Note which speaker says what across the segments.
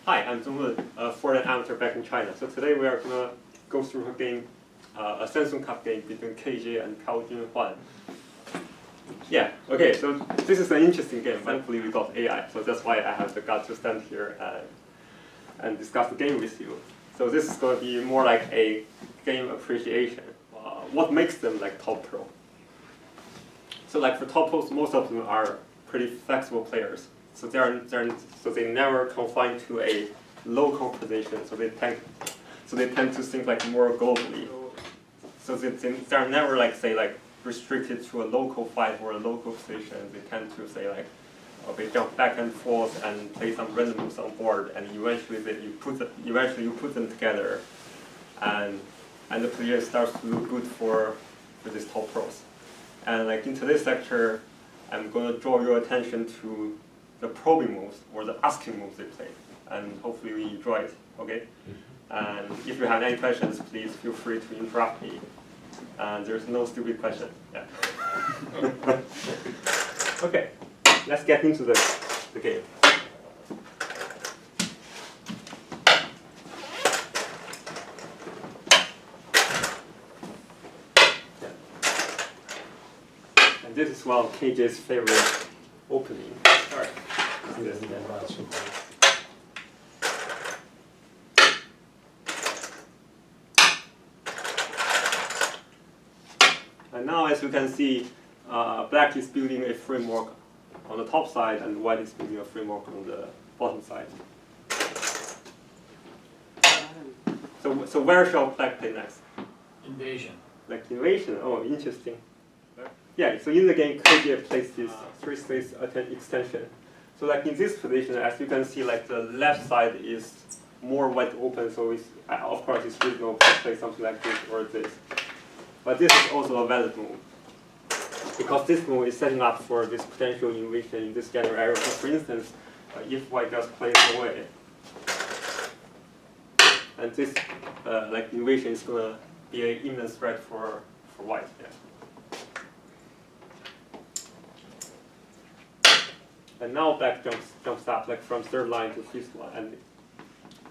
Speaker 1: Hi, I'm Zonglun, a foreign amateur back in China. So today we are going to go through a game, a Samsung Cup game between KJ and Park Junghwan. Yeah, okay, so this is an interesting game. Thankfully we got AI, so that's why I have the guts to stand here and discuss the game with you. So this is going to be more like a game appreciation. What makes them like top pro? So like for top pros, most of them are pretty flexible players. So they never confined to a local position. So they tend to think like more globally. So they're never like say like restricted to a local fight or a local position. They tend to say like, okay, jump back and forth and play some random moves on board, and eventually you put them together, and the player starts to look good for these top pros. And like in today's lecture, I'm going to draw your attention to the probing moves or the asking moves they play, and hopefully we enjoy it. Okay. And if you have any questions, please feel free to interrupt me. And there's no stupid question. Yeah. Okay, let's get into the game. Yeah. And this is one of KJ's favorite opening. All right. And now, as you can see, black is building a framework on the top side, and white is building a framework on the bottom side. So where shall black play next?
Speaker 2: Invasion.
Speaker 1: Like invasion? Oh, interesting. Yeah, so in the game, KJ plays this three-space extension. So like in this position, as you can see, like the left side is more wide open, so it's, of course it's reasonable to play something like this or this. But this is also a valid move, because this move is setting up for this potential invasion in this general area. So for instance, if white just plays away, and this like invasion is going to be an immense threat for white. Yeah. And now black jumps up like from third line to fifth line, and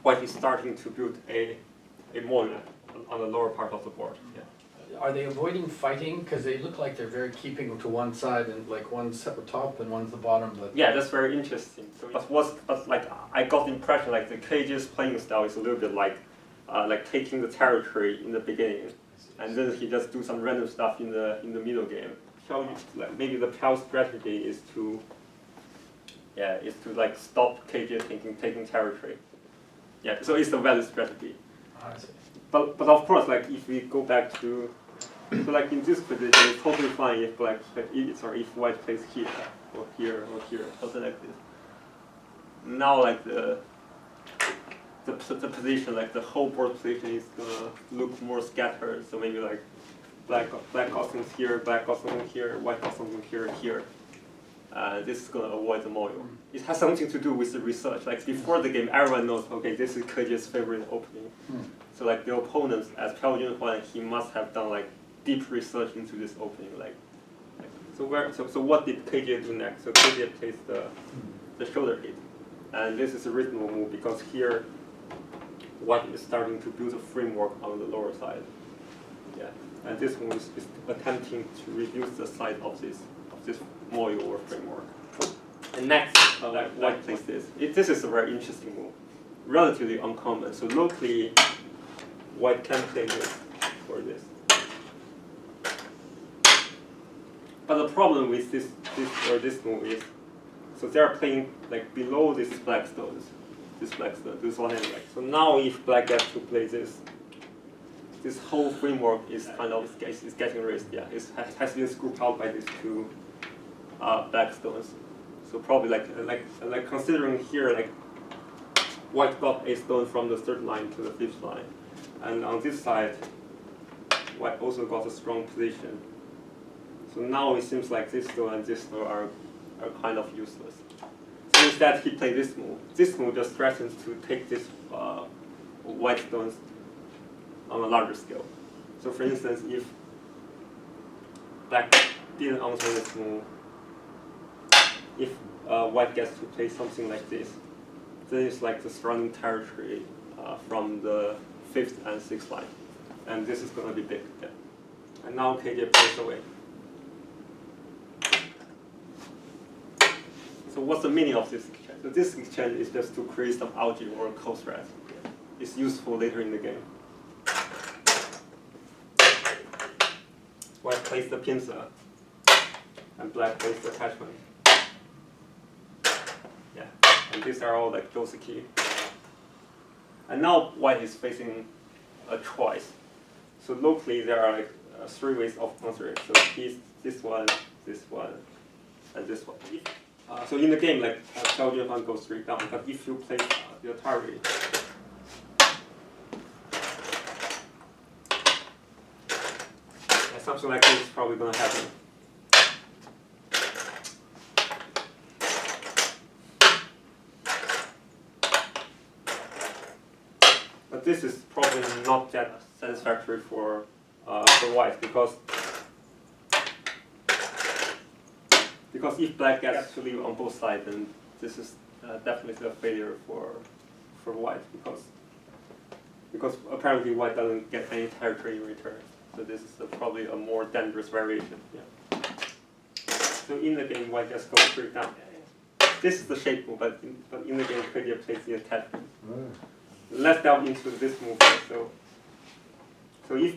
Speaker 1: white is starting to build a monument on the lower part of the board. Yeah.
Speaker 2: Are they avoiding fighting? Because they look like they're very keeping to one side, and like one's at the top and one's the bottom. But
Speaker 1: yeah, that's very interesting. So, but like I got the impression like the KJ's playing style is a little bit like taking the territory in the beginning, and then he just do some random stuff in the middle game. Like maybe the Piao strategy is to like stop KJ taking territory. Yeah, so it's a valid strategy.
Speaker 2: I see.
Speaker 1: But of course, like if we go back to, so like in this position, it's totally fine if if white plays here or here or here, something like this. Now like the position, like the whole board position is gonna look more scattered. So maybe like black got something here, black got something here, white got something here. This is going to avoid the module. It has something to do with the research. Like before the game, everyone knows, okay, this is KJ's favorite opening. So like the opponents, as Park Junghwan, he must have done like deep research into this opening. So what did KJ do next? So KJ plays the shoulder hit, and this is a reasonable move because here, white is starting to build a framework on the lower side. Yeah, and this move is attempting to reduce the size of this module or framework. And next, white plays this. This is a very interesting move, relatively uncommon. So locally, white can play this or this. But the problem with this move is, so they are playing like below these black stones, this one and black. So now if black gets to play this whole framework is kind of getting raised. Yeah, it has been scooped out by these two black stones. So probably like considering here, like white got a stone from the third line to the fifth line, and on this side, white also got a strong position. So now it seems like this stone and this stone are kind of useless. So instead, he played this move. This move just threatens to take this white stones on a larger scale. So for instance, if black didn't answer this move, if white gets to play something like this, then it's like the surrounding territory from the 5th and 6th line. And this is going to be big. Yeah. And now KJ plays away. So what's the meaning of this exchange? So this exchange is just to create some algae or code thread. It's useful later in the game. White plays the pincer, and black plays the attachment. Yeah, and these are all like Joseki. And now white is facing a choice. So locally there are like 3 ways of answering. So he's this one, and this one. So in the game, like Park Junghwan goes 3 down, but if you play the Atari, something like this is probably going to happen. But this is probably not that satisfactory for white because if black gets to live on both sides, then this is definitely a failure for white because apparently white doesn't get any territory in return. So this is probably a more dangerous variation. Yeah. So in the game, white just goes 3 down. This is the shape move, but in the game, KJ plays the attachment. Let's delve into this move. So if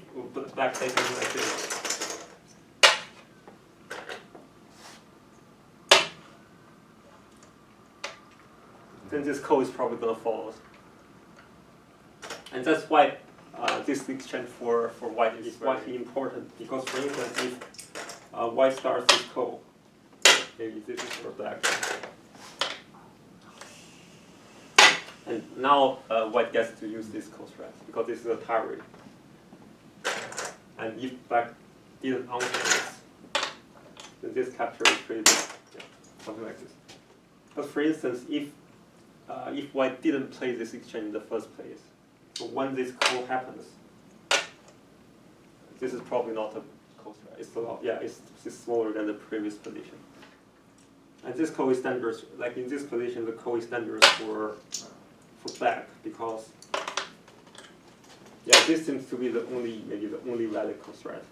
Speaker 1: black plays something like this, then this code is probably going to fall. And that's why this exchange for white is widely important, because for instance, if white starts this code, maybe this is for black, and now white gets to use this code thread because this is a Atari. And if black didn't answer this, then this capture is pretty big, something like this. But for instance, if white didn't play this exchange in the first place, so when this call happens, this is probably not a call thread. It's a lot, yeah, it's smaller than the previous position. And this call is dangerous. Like in this position, the call is dangerous for black because this seems to be maybe the only valid call thread.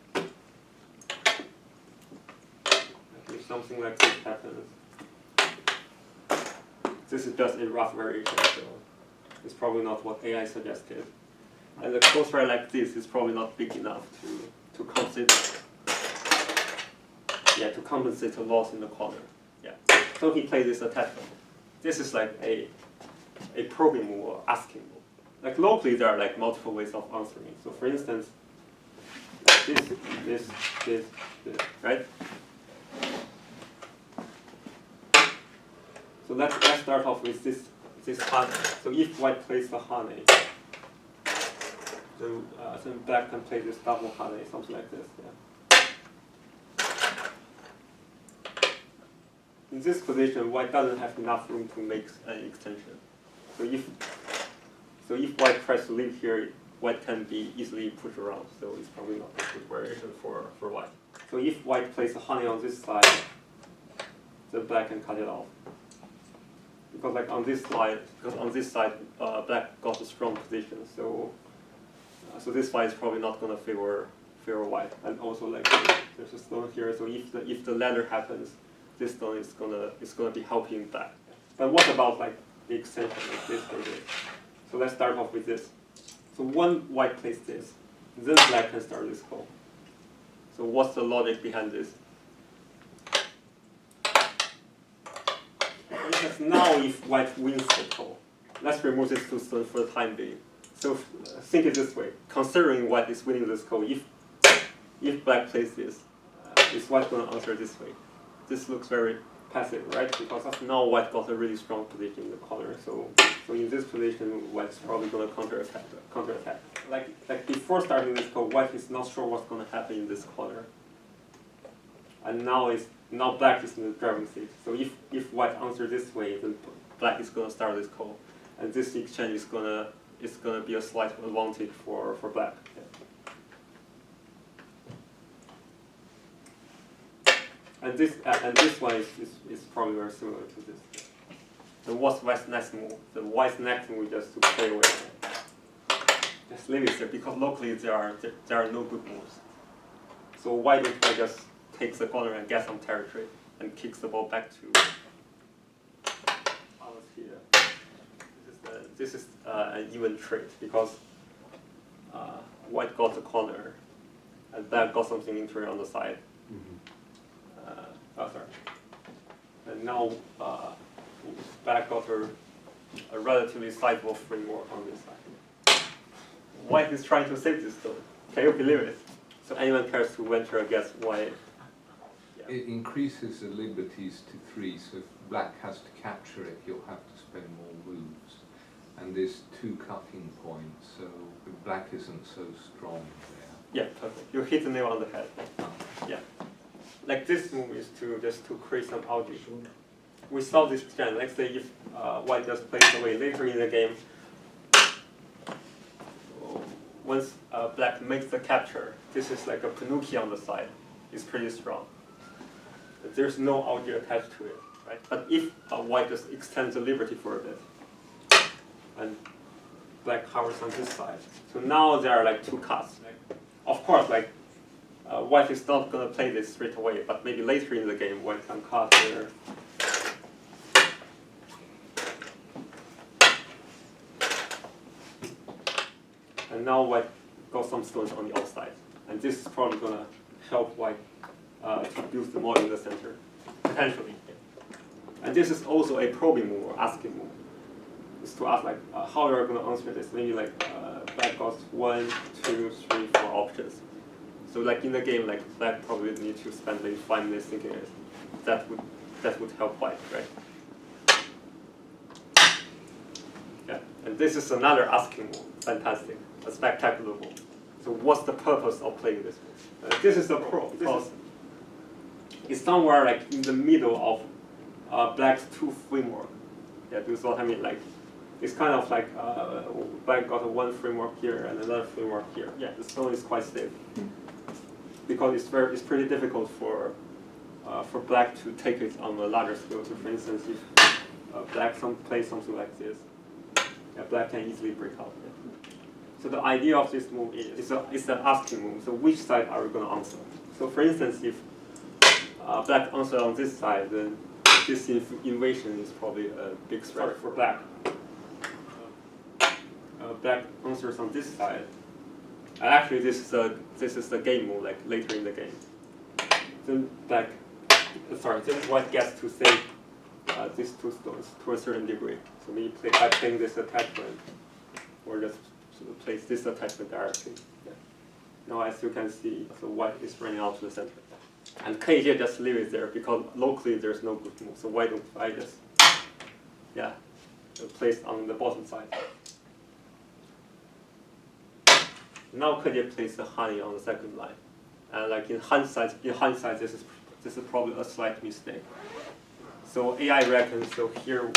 Speaker 1: If something like this happens, this is just a rough variation. So it's probably not what AI suggested. And the call thread like this is probably not big enough to compensate a loss in the corner. Yeah. So he plays this attachment. This is like a probing move or asking move. Like locally there are like multiple ways of answering. So for instance, this, right? So let's start off with this honey. So if white plays the honey, then black can play this double honey, something like this. Yeah. In this position, white doesn't have enough room to make an extension. So if white tries to live here, white can be easily pushed around. So it's probably not a good variation for white. So if white plays the honey on this side, then black can cut it off. Because like on this side, black got a strong position. So this fight is probably not going to favor white. And also like there's a stone here. So if the ladder happens, this stone is gonna be helping black. But what about like the extension like this or this? So let's start off with this. So when white plays this, then black can start this call. So what's the logic behind this? Because now if white wins the call, let's remove this two stones for the time being. So think it this way: considering white is winning this call, if black plays this, is white going to answer this way? This looks very passive, right? Because now white got a really strong position in the corner. So in this position, white is probably going to counterattack. Like before starting this call, white is not sure what's going to happen in this corner. And now black is in the driving seat. So if white answers this way, then black is going to start this call, and this exchange is going to be a slight advantage for black. Yeah. And this one is probably very similar to this. So what's white's next move? The white's next move is just to play away. Just leave it there because locally there are no good moves. So why don't I just take the corner and get some territory and kicks the ball back to ours here. This is an even trade because white got the corner and black got something interior on the side. Sorry. And now black got a relatively sizable framework on this side. White is trying to save this stone. Can you believe it? So anyone cares to venture a guess why? Yeah.
Speaker 3: It increases the liberties to 3, so if black has to capture it, you'll have to spend more moves. And there's 2 cutting points, so black isn't so strong there.
Speaker 1: Yeah, perfect. You hit the nail on the head. Yeah. Like this move is just to create some algae. We saw this trend. Let's say if white just plays away later in the game, once black makes the capture, this is like a Pinocchio on the side. It's pretty strong. There's no algae attached to it, right? But if white just extends the liberty for a bit, and black covers on this side, so now there are like 2 cuts. Of course, like white is not going to play this straight away, but maybe later in the game, white can cut there. And now white got some stones on the outside. And this is probably going to help white to build the more in the center, potentially. And this is also a probing move or asking move. It's to ask like how you're going to answer this. Maybe like black got 1, 2, 3, 4 options. So like in the game, like black probably need to spend maybe 5 minutes thinking it. That would help white, right? Yeah. And this is another asking move. Fantastic. A spectacular move. So what's the purpose of playing this move? This is the pro because it's somewhere like in the middle of black's 2 framework. Yeah, this is what I mean. Like it's kind of like black got 1 framework here and another framework here. Yeah, the stone is quite safe because it's pretty difficult for black to take it on a larger scale. So for instance, if black plays something like this, yeah, black can easily break out. Yeah. So the idea of this move is it's an asking move. So which side are we going to answer? So for instance, if black answers on this side, then this invasion is probably a big threat for black. Black answers on this side. Actually, this is the game move, like later in the game. Then black, then white gets to save these 2 stones to a certain degree. So maybe by playing this attachment, or just place this attachment directly. Yeah. Now, as you can see, so white is running out to the center. And KJ just leave it there because locally there's no good move. So why don't I just, yeah, place on the bottom side. Now KJ places the honey on the second line. And like in hindsight, this is probably a slight mistake. So AI reckons so here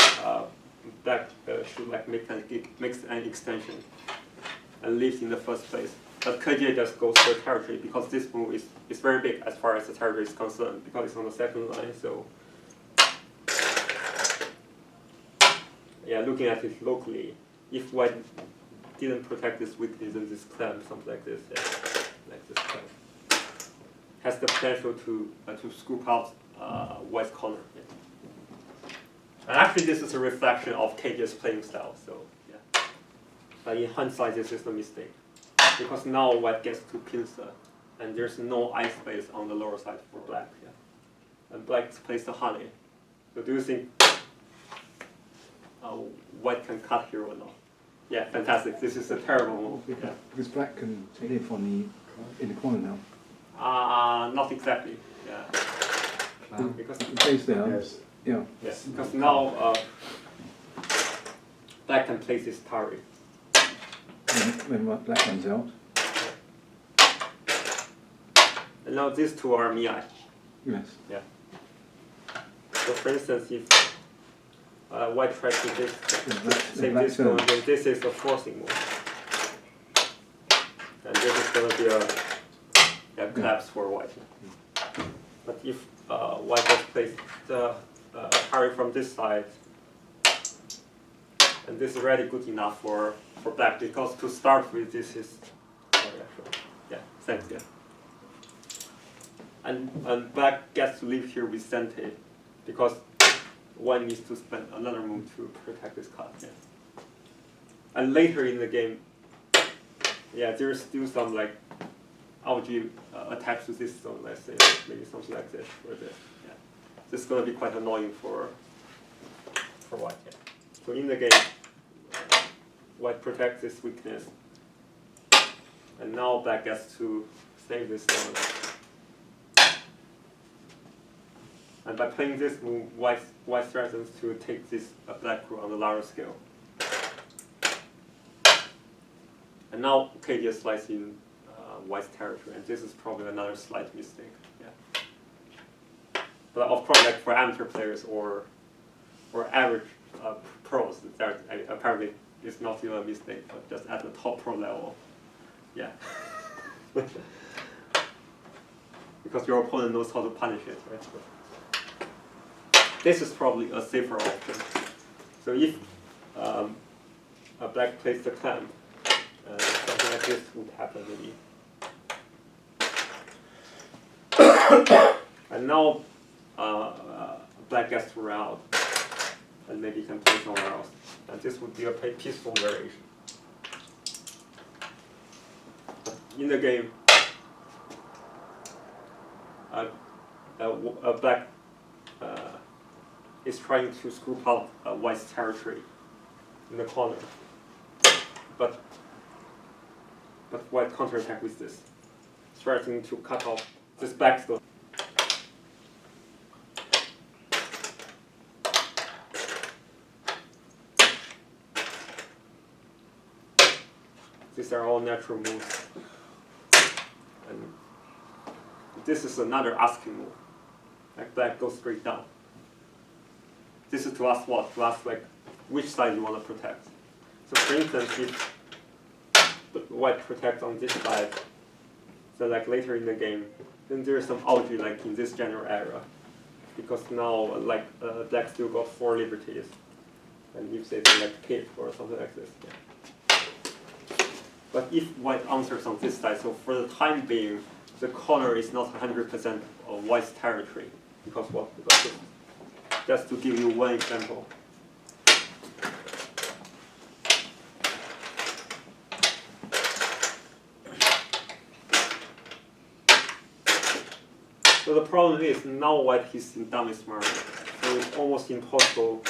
Speaker 1: black should like make an extension and live in the first place. But KJ just goes for territory because this move is very big as far as the territory is concerned because it's on the second line. So yeah, looking at it locally, if white didn't protect this weakness, then this clamp, something like this, yeah, like this clamp, has the potential to scoop out white's corner. Yeah. And actually, this is a reflection of KJ's playing style. So yeah, but in hindsight, this is a mistake because now white gets to pincer, and there's no ice space on the lower side for black. Yeah, and black plays the honey. So do you think white can cut here or not? Yeah, fantastic. This is a terrible move. Yeah.
Speaker 4: Because black can live in the corner now.
Speaker 1: Not exactly. Yeah. Because
Speaker 4: the place there.
Speaker 5: Yes.
Speaker 4: Yeah.
Speaker 1: Yes, because now black can place this turret.
Speaker 4: When black runs out.
Speaker 1: And now these 2 are Miai.
Speaker 4: Yes.
Speaker 1: Yeah. So for instance, if white tries to save this stone, then this is a forcing move. And this is going to be a collapse for white. But if white just plays the carry from this side, And this is already good enough for black, because to start with this is, yeah, thanks, yeah. And black gets to live here with Sente, because one needs to spend another move to protect this card, yeah. And later in the game, yeah, there's still some like algae attached to this zone, let's say, maybe something like this or this, yeah. This is gonna be quite annoying for white, yeah. So in the game, white protects this weakness, and now black gets to save this zone. And by playing this move, white threatens to take this black rook on the larger scale. And now KD is slicing in white's territory, and this is probably another slight mistake. Yeah. But of course, like for amateur players or average pros, that apparently it's not even a mistake, but just at the top pro level, yeah. Because your opponent knows how to punish it, right? So this is probably a safer option. So if a black plays the clamp, something like this would happen maybe. And now black gets to round, and maybe can play somewhere else. And this would be a peaceful variation. In the game, black is trying to scoop out white's territory in the corner, but white counterattack with this, threatening to cut off this black zone. These are all natural moves, and this is another asking move. Like black goes straight down. This is to ask what? To ask like which side you want to protect. So for instance, if white protects on this side, so like later in the game, then there's some algae like in this general area, because now like black still got 4 liberties, and if they say like cape or something like this. Yeah. But if white answers on this side, so for the time being, the color is not 100% of white's territory, because what? Because just to give you one example. So the problem is now white is in damage mode, so it's almost impossible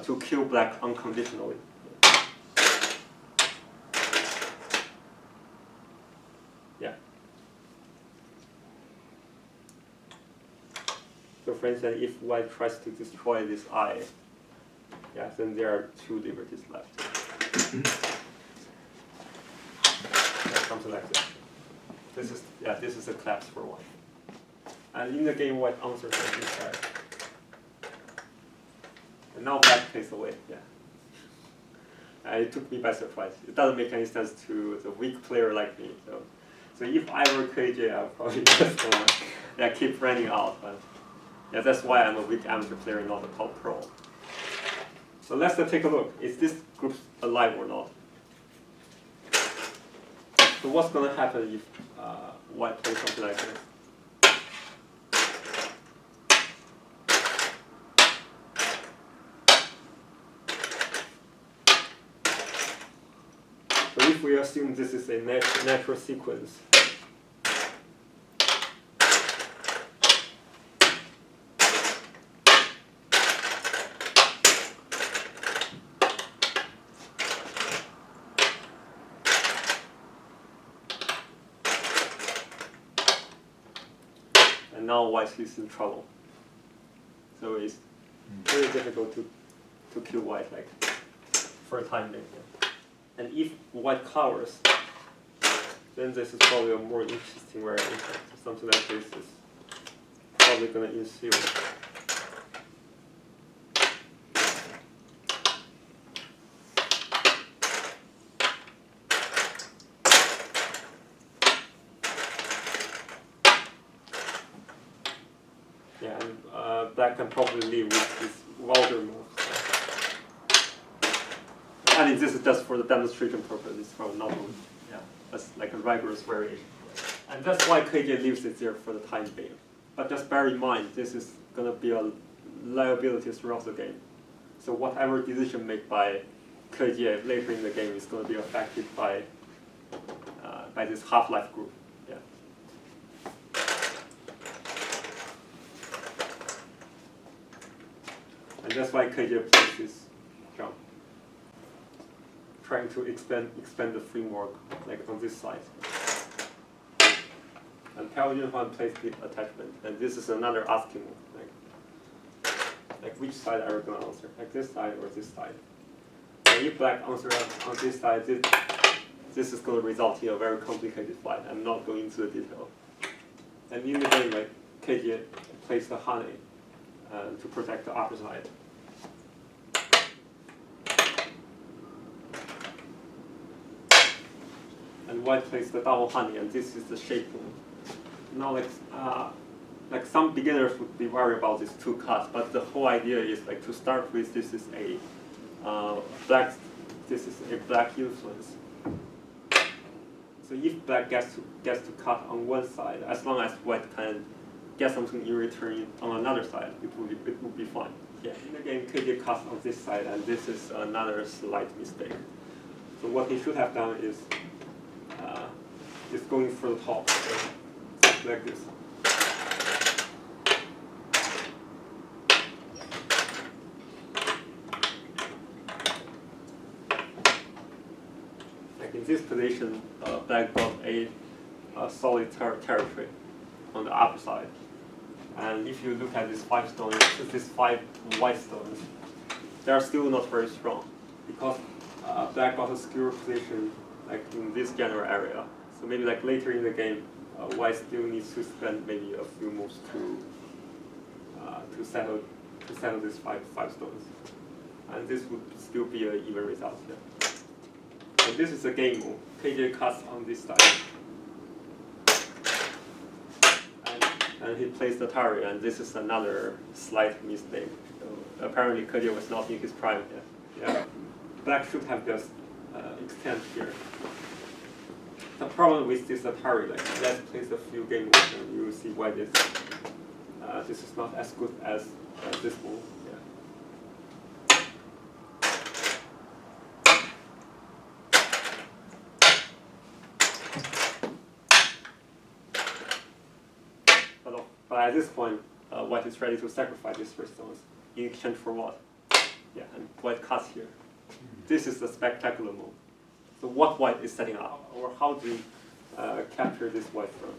Speaker 1: to kill black unconditionally. Yeah. So for instance, if white tries to destroy this eye, yeah, then there are 2 liberties left. Yeah, something like this. This is a collapse for white. And in the game, white answers on this side. And now black plays away, yeah. It took me by surprise. It doesn't make any sense to the weak player like me. So if I were KJ, I would probably just keep running out. But yeah, that's why I'm a weak amateur player, not a top pro. So let's take a look. Is this group alive or not? So what's going to happen if white plays something like this? So if we assume this is a natural sequence, and now white is in trouble. So it's very difficult to kill white like for a time being. And if white covers, then this is probably a more interesting variation. So something like this is probably going to ensue. Yeah, and black can probably live with this Wilder move. So. I mean, this is just for the demonstration purpose. It's for not, yeah, that's like a rigorous variation. And that's why KJ leaves it there for the time being. But just bear in mind, this is going to be a liability throughout the game. So whatever decision made by KJ later in the game is going to be affected by this half-life group. Yeah. And that's why KJ plays this jump, trying to expand the framework like on this side. And Park Junghwan plays the attachment, and this is another asking like which side are you going to answer, like this side or this side? And if black answers on this side, this is going to result in a very complicated fight. I'm not going into the detail. And in the game, like KJ plays the honey to protect the upper side. And white plays the double honey, and this is the shape move. Now, like some beginners would be worried about these two cuts, but the whole idea is like to start with, this is a black influence. So if black gets to cut on one side, as long as white can get something in return on another side, it will be fine. Yeah, in the game, KJ cuts on this side, and this is another slight mistake. So what he should have done is going for the top, so like this. Like in this position, black got a solid territory on the upper side. And if you look at these 5 stones, these 5 white stones, they are still not very strong because black got a secure position like in this general area. So maybe like later in the game, white still needs to spend maybe a few moves to settle these five stones, and this would still be an even result here. And this is a game move. KJ cuts on this side, and he plays the Atari, and this is another slight mistake. So apparently KJ was not in his prime yet. Yeah, black should have just extend here. The problem with this Atari, like let's place a few game moves, and you will see why this is not as good as this move. Yeah. But at this point, white is ready to sacrifice these 3 stones in exchange for what? Yeah, and white cuts here. This is the spectacular move. So what white is setting up, or how do we capture this white stone?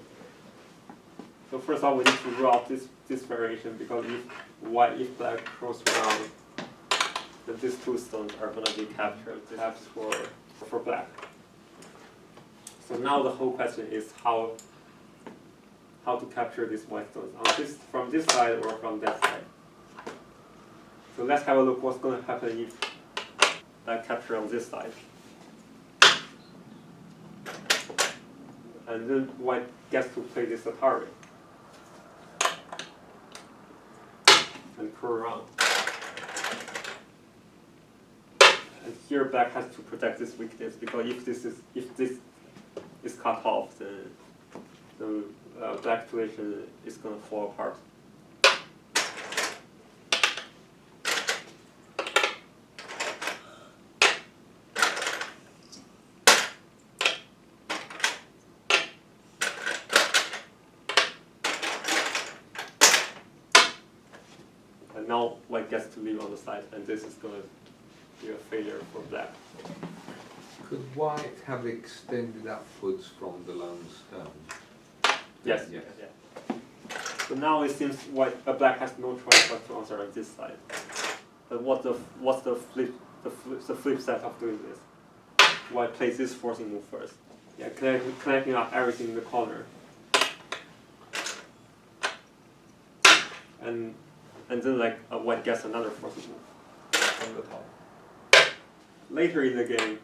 Speaker 1: So first of all, we need to rule out this variation, because if black cross around, then these 2 stones are going to be captured, perhaps for black. So now the whole question is how to capture these white stones, from this side or from that side. So let's have a look what's going to happen if black capture on this side. And then white gets to play this Atari and curl around. And here black has to protect this weakness, because if this is cut off, then the black position is going to fall apart. And now white gets to leave on the side, and this is going to be a failure for black.
Speaker 3: Could white have extended upwards from the lone stone?
Speaker 1: Yes.
Speaker 3: Yes.
Speaker 1: Yeah. So now it seems black has no choice but to answer on this side. But what's the flip side of doing this? White plays this forcing move first. Yeah, connecting up everything in the corner. And then white gets another forcing move from the top. Later in the game,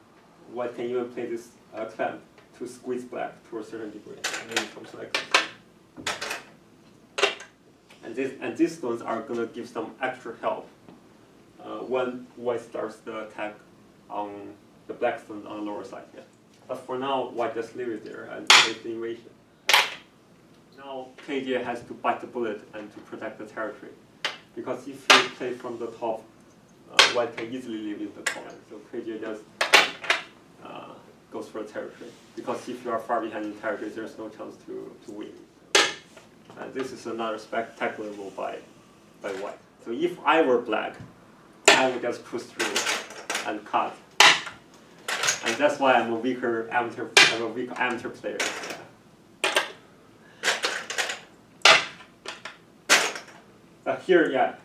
Speaker 1: white can even play this clamp to squeeze black to a certain degree, maybe something like this. And these stones are gonna give some extra help when white starts the attack on the black stone on the lower side. Yeah. But for now, white just leave it there and take the invasion. Now KJ has to bite the bullet and to protect the territory, because if you play from the top, white can easily live in the corner. So KJ just goes for the territory, because if you are far behind in territory, there's no chance to win. And this is another spectacular move by white. So if I were black, I would just push through and cut. And that's why I'm a weaker amateur player. Yeah. But here, yeah,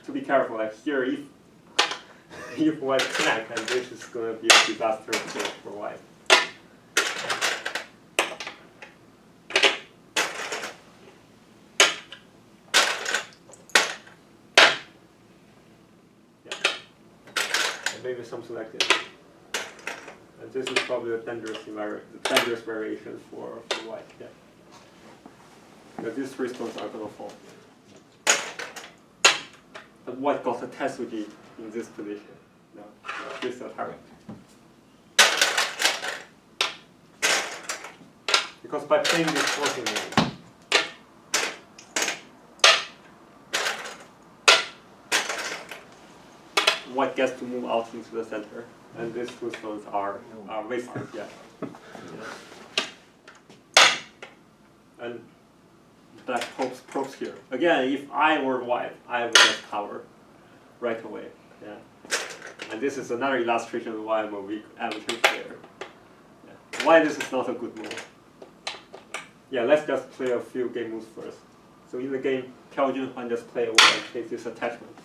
Speaker 1: to be careful. Like here, if white snack, and this is gonna be a disaster for white. Maybe something like this. And this is probably a dangerous variation for white. Yeah. Because these three stones are gonna fall. But white got a Tetsuji in this position. No, this is a target. Because by playing this forcing move, white gets to move out into the center, and these two stones are wasted. Yeah. And black probes here. Again, if I were white, I would just cover right away. Yeah. And this is another illustration of why I'm a weak amateur player. Yeah. Why this is not a good move. Yeah, let's just play a few game moves first. So in the game, Park Junghwan just play away and take this attachment.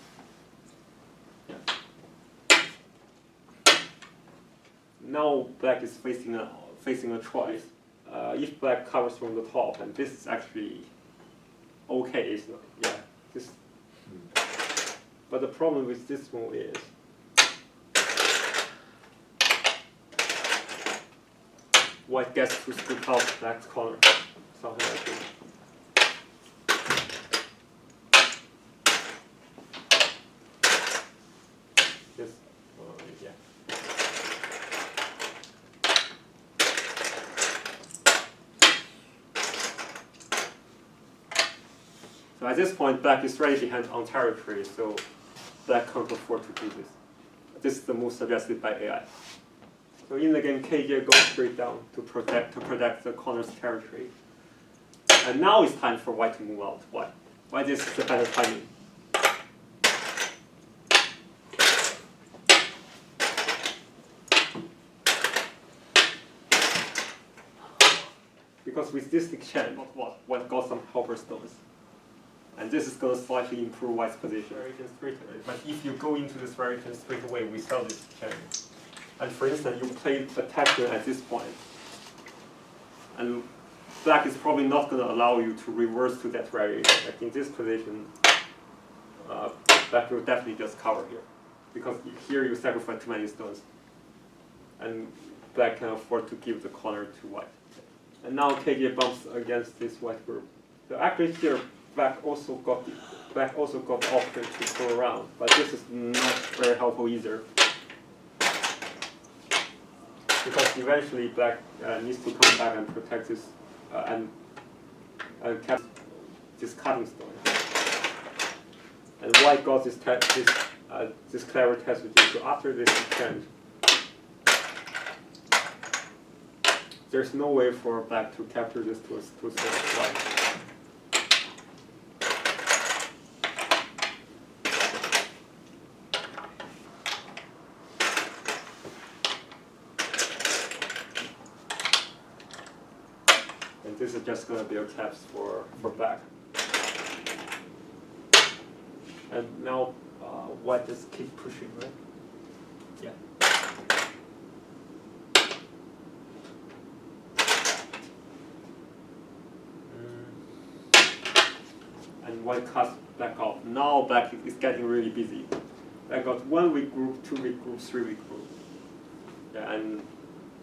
Speaker 1: Now black is facing a choice. If black covers from the top, and this is actually okay, it's not, yeah. This, but the problem with this move is white gets to scoop out black's corner, something like this. Yeah. So at this point, black is already behind on territory, so black can't afford to do this. This is the move suggested by AI. So in the game, KJ goes straight down to protect the corner's territory. And now it's time for white to move out. Why? Why this is the better timing? Because with this exchange, white got some helper stones. And this is going to slightly improve white's position. But if you go into this variation straight away without this exchange, and for instance, you play attachment at this point, and black is probably not going to allow you to reverse to that variation. Like in this position, black will definitely just cover here, because here you sacrifice too many stones, and black can afford to give the corner to white. And now KJ bumps against this white group. So actually here, black also got option to go around, but this is not very helpful either. Because eventually black needs to come back and protect this and catch this cutting stone. And white got this clever test with you. So after this exchange, there's no way for black to capture this to white. And this is just going to be a collapse for black. And now white just keep pushing, right? Yeah. And white cuts black off. Now black is getting really busy. Black got 1 weak group, 2 weak group, 3 weak group. Yeah, and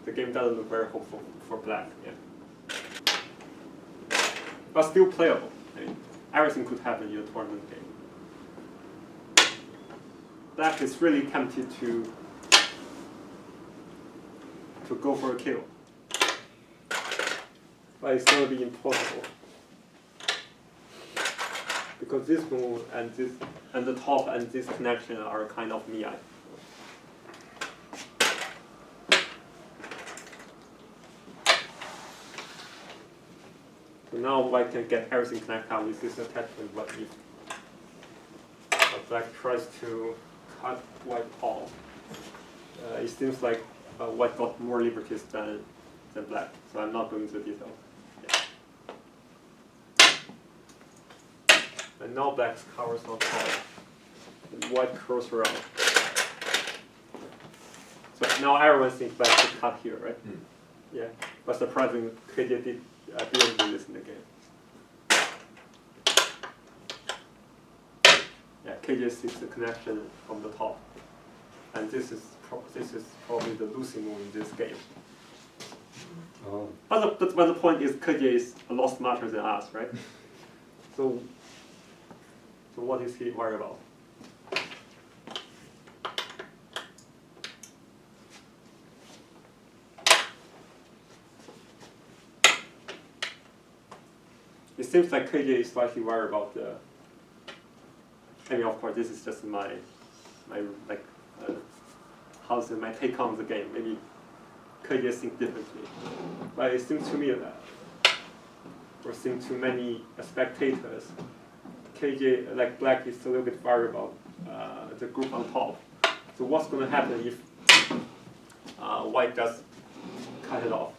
Speaker 1: the game doesn't look very hopeful for black. Yeah. But still playable. I mean, everything could happen in a tournament game. Black is really tempted to to go for a kill. But it's gonna be impossible. Because this move and this and the top and this connection are kind of mi. So now white can get everything connected out with this attachment, but if black tries to cut white off, it seems like white got more liberties than black. So I'm not going into detail. And now black's covers on top, and white curls around. So now everyone thinks black should cut here, right?
Speaker 3: Mm.
Speaker 1: Yeah, but surprisingly, KJ didn't do this in the game. Yeah, KJ sees the connection from the top, and this is probably the losing move in this game.
Speaker 3: Oh.
Speaker 1: But the point is, KJ is a lot smarter than us, right? So what is he worried about? It seems like KJ is slightly worried about the. I mean, of course, this is just my like how's my take on the game. Maybe KJ thinks differently, but it seems to me that, or seems to many spectators, KJ, like black, is a little bit worried about the group on top. So what's going to happen if white does cut it off?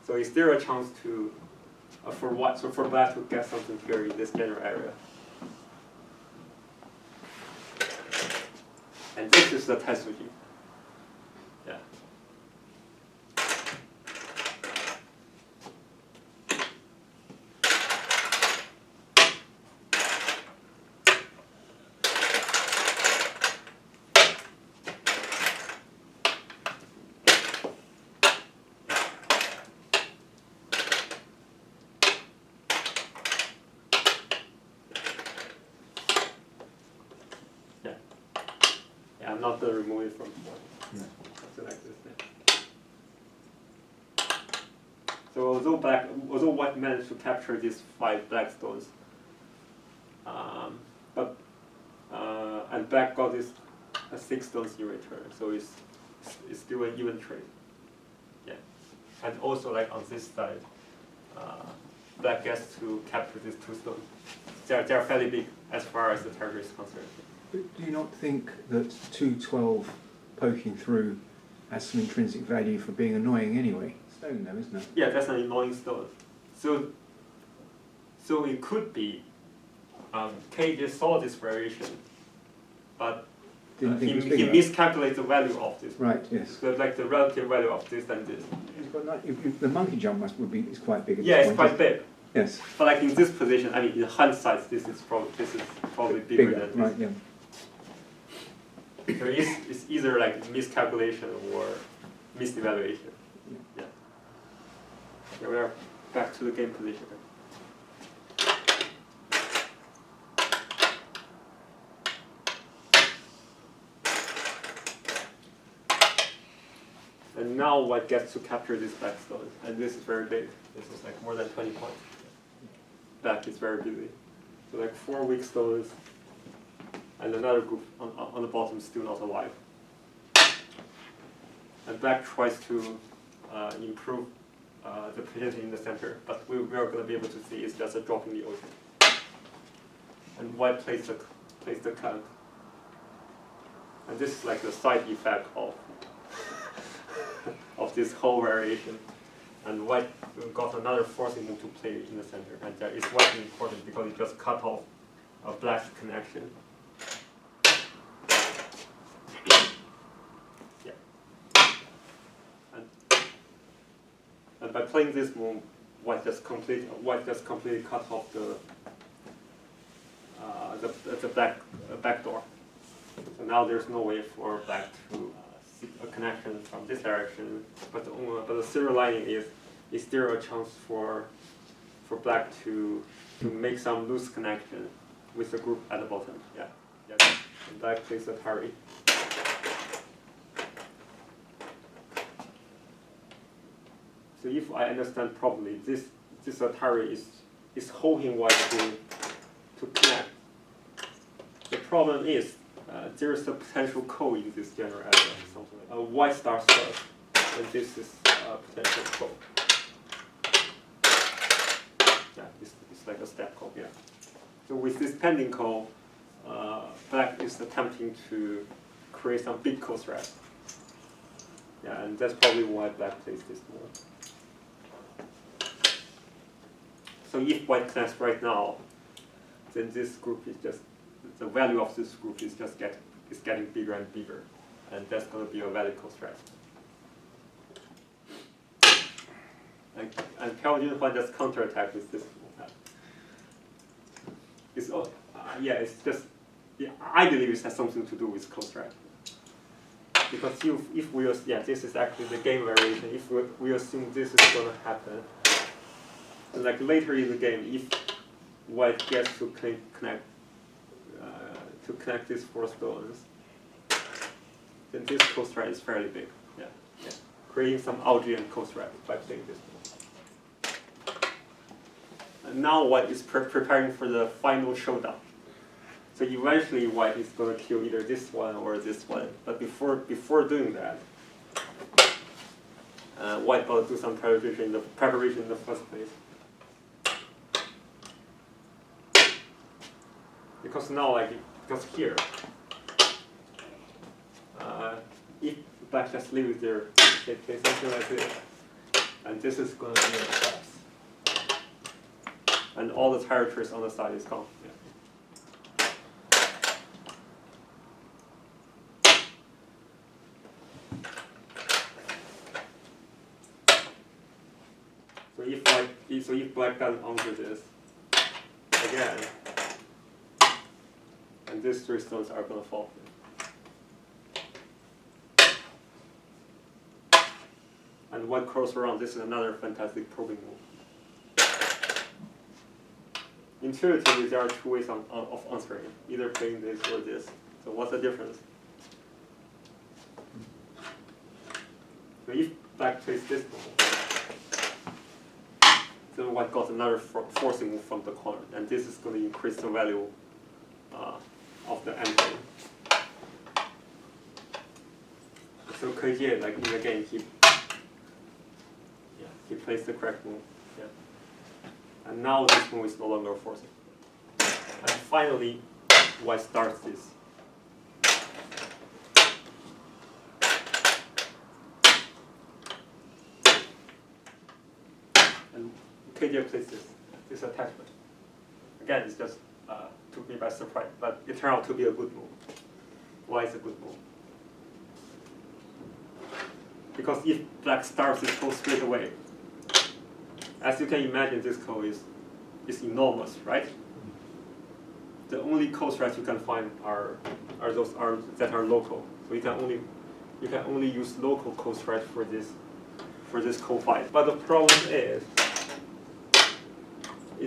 Speaker 1: So is there a chance to for black to get something here in this general area? And this is the test regime. Yeah. I'm not going to remove it from
Speaker 3: No.
Speaker 1: something like this. Yeah. So although white managed to capture these 5 black stones, and black got this 6 stones in return, so it's still an even trade. Yeah, and also like on this side, black gets to capture these 2 stones. They're fairly big as far as the territory is concerned.
Speaker 4: But do you not think that 212 poking through has some intrinsic value for being annoying anyway? Stone though, isn't it?
Speaker 1: Yeah, that's an annoying stone. So it could be KJ saw this variation, but he miscalculated the value of this.
Speaker 4: Right. Yes.
Speaker 1: So like the relative value of this and this.
Speaker 4: It's got the monkey jump is quite big. At
Speaker 1: Yeah,
Speaker 4: this
Speaker 1: it's
Speaker 4: point,
Speaker 1: quite big.
Speaker 4: Yes.
Speaker 1: But like in this position, I mean, in hindsight, this is probably bigger than this.
Speaker 4: Right. Yeah.
Speaker 1: So it's either like miscalculation or misevaluation. Yeah. Okay, we are back to the game position. And now white gets to capture this black stone, and this is very big. This is like more than 20 points. Black is very busy. So like 4 weak stones, and another group on the bottom still not alive. And black tries to improve the position in the center, but we are going to be able to see it's just a drop in the ocean. And white plays the clamp. And this is like the side effect of this whole variation. And white got another forcing move to play in the center, and it's quite important because it just cut off a black's connection. Yeah. And by playing this move, white just completely cut off the back door. So now there's no way for black to see a connection from this direction, but the silver lining is there a chance for black to make some loose connection with the group at the bottom? Yeah. And black plays a parry. So if I understand properly, this Atari is holding white to connect. The problem is there is a potential code in this general area. Something like white starts first, and this is a potential code. Yeah, it's like a step code. Yeah. So with this pending code, black is attempting to create some big code thread. Yeah, and that's probably why black plays this move. So if white connects right now, then this group is just, the value of this group is just getting bigger and bigger, and that's going to be a valid code thread. And Park Junghwan just counterattack with this. It's just, I believe it has something to do with code thread. Because if we this is actually the game variation. If we assume this is going to happen, like later in the game, if white gets to connect these four stones, then this code thread is fairly big. Yeah. Creating some Algerian code thread by playing this one. And now white is preparing for the final showdown. So eventually white is going to kill either this one or this one. But before doing that, white got to do some preparation in the first place. Because now, because here, if black just leaves there, they play something like this, and this is going to be a collapse. And all the territories on the side is gone. Yeah. So if black doesn't answer this again, and these three stones are going to fall. And white curls around. This is another fantastic probing move. Intuitively, there are two ways of answering, either playing this or this. So what's the difference? So if black plays this move, then white got another forcing move from the corner, and this is going to increase the value of the endgame. So KJ, like in the game, he plays the correct move. Yeah. And now this move is no longer forcing. And finally, white starts this. And KJ plays this attachment. Again, it's just took me by surprise, but it turned out to be a good move. Why is it a good move? Because if black starts this code straight away, as you can imagine, this code is enormous, right? The only code threads you can find are those that are local. So you can only use local code threads for this code fight. But the problem is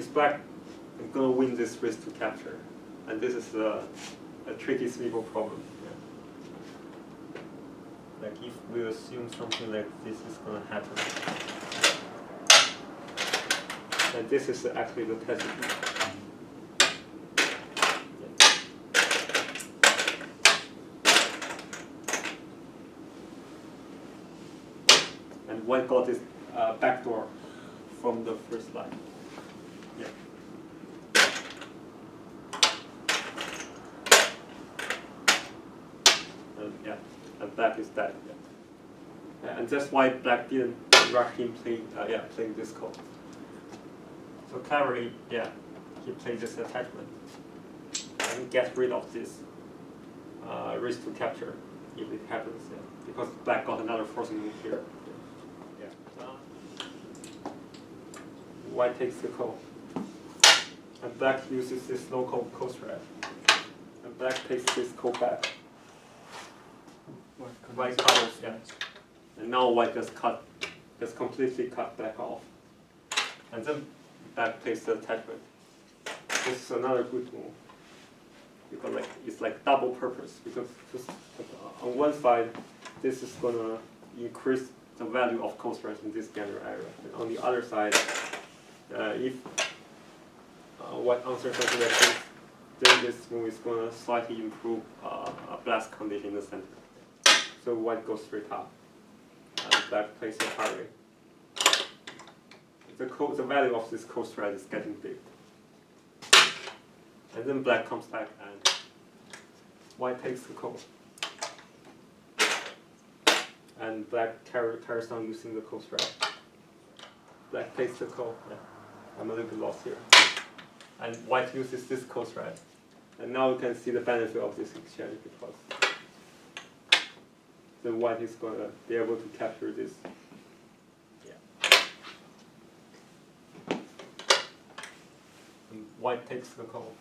Speaker 1: black going to win this race to capture, and this is a tricky sweeper problem. Yeah. Like if we assume something like this is going to happen, and this is actually the test. And white got this backdoor from the first line. Yeah. And black is dead. Yeah. And that's why black didn't rush him playing this code. So cleverly, he played this attachment and get rid of this risk to capture if it happens. Yeah. Because black got another forcing move here. Yeah. White takes the call, and black uses this local code thread, and black takes this code back. White cuts, and now white just completely cut black off, and then black plays the attachment. This is another good move because it's like double purpose, because just on one side this is gonna increase the value of constraints in this general area. And on the other side, if white answers something like this, then this move is going to slightly improve a blast condition in the center. So white goes straight up, and black plays a parry. The value of this code thread is getting big. And then black comes back and white takes the code. And black carries on using the code thread. Black takes the code. Yeah. I'm a little bit lost here. And white uses this code thread. And now you can see the benefit of this exchange because the white is going to be able to capture this. And white takes the call.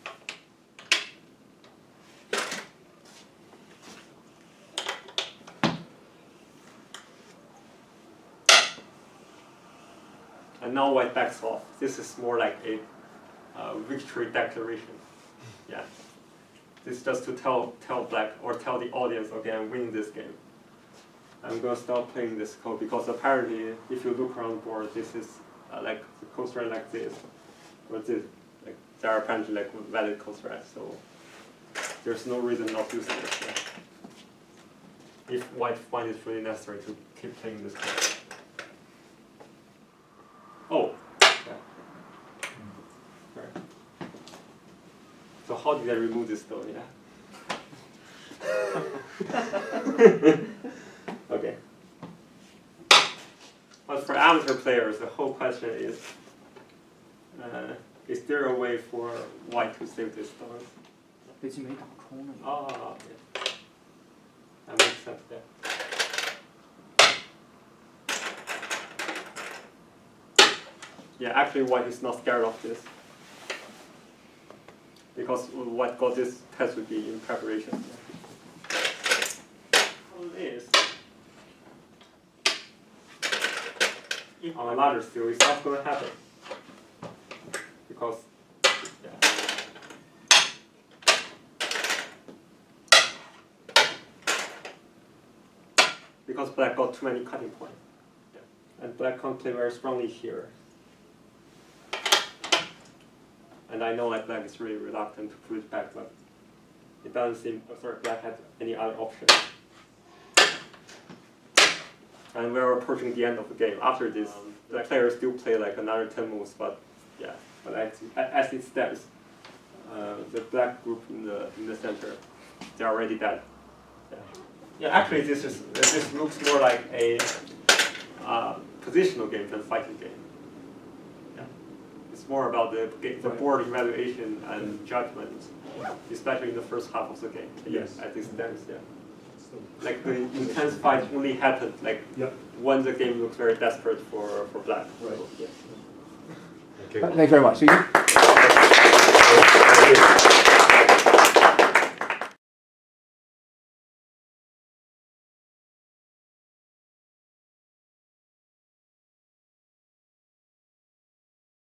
Speaker 1: And now white backs off. This is more like a victory declaration. Yeah. This is just to tell black or tell the audience, okay, I'm winning this game. I'm going to stop playing this code because apparently, if you look around the board, this is like the code thread like this, or this. Like there are apparently like valid code threads, so there's no reason not using this. Yeah. If white finds it really necessary to keep playing this code. Oh, yeah. Right. So how did I remove this though? Yeah. Okay. But for amateur players, the whole question is there a way for white to save this stone?
Speaker 5: 你知唔知打 corner？
Speaker 1: Ah, yeah. That makes sense, yeah. Yeah, actually white is not scared of this. Because white got this test would be in preparation. Problem is, on a larger scale, it's not going to happen. Because, yeah. Because black got too many cutting points. Yeah. And black can't play very strongly here. And I know like black is really reluctant to put it back, but it doesn't seem, black had any other option. And we're approaching the end of the game. After this, the players still play like another 10 moves, but yeah. But as it stands, the black group in the center, they're already dead. Yeah. Yeah. Actually, this looks more like a positional game than fighting game. Yeah. It's more about the board evaluation and judgment, especially in the first half of the game.
Speaker 6: Yes.
Speaker 1: As it stands, yeah. Like the intense fight only happened like when the game looks very desperate for black.
Speaker 6: Right.
Speaker 1: So, yeah.
Speaker 6: Okay.
Speaker 4: Thank you very much.